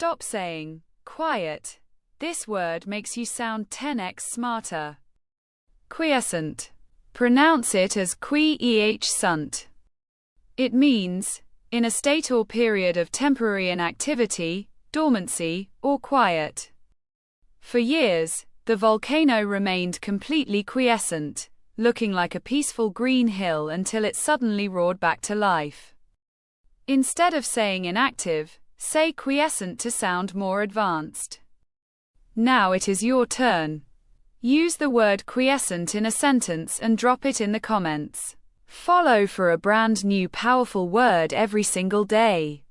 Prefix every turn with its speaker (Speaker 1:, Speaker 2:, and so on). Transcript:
Speaker 1: Stop saying quiet. This word makes you sound 10x smarter. Quiescent. Pronounce it as quiescent. It means in a state or period of temporary inactivity, dormancy, or quiet. For years, the volcano remained completely quiescent, looking like a peaceful green hill until it suddenly roared back to life. Instead of saying inactive, say quiescent to sound more advanced. Now it is your turn. Use the word quiescent in a sentence and drop it in the comments. Follow for a brand new powerful word every single day.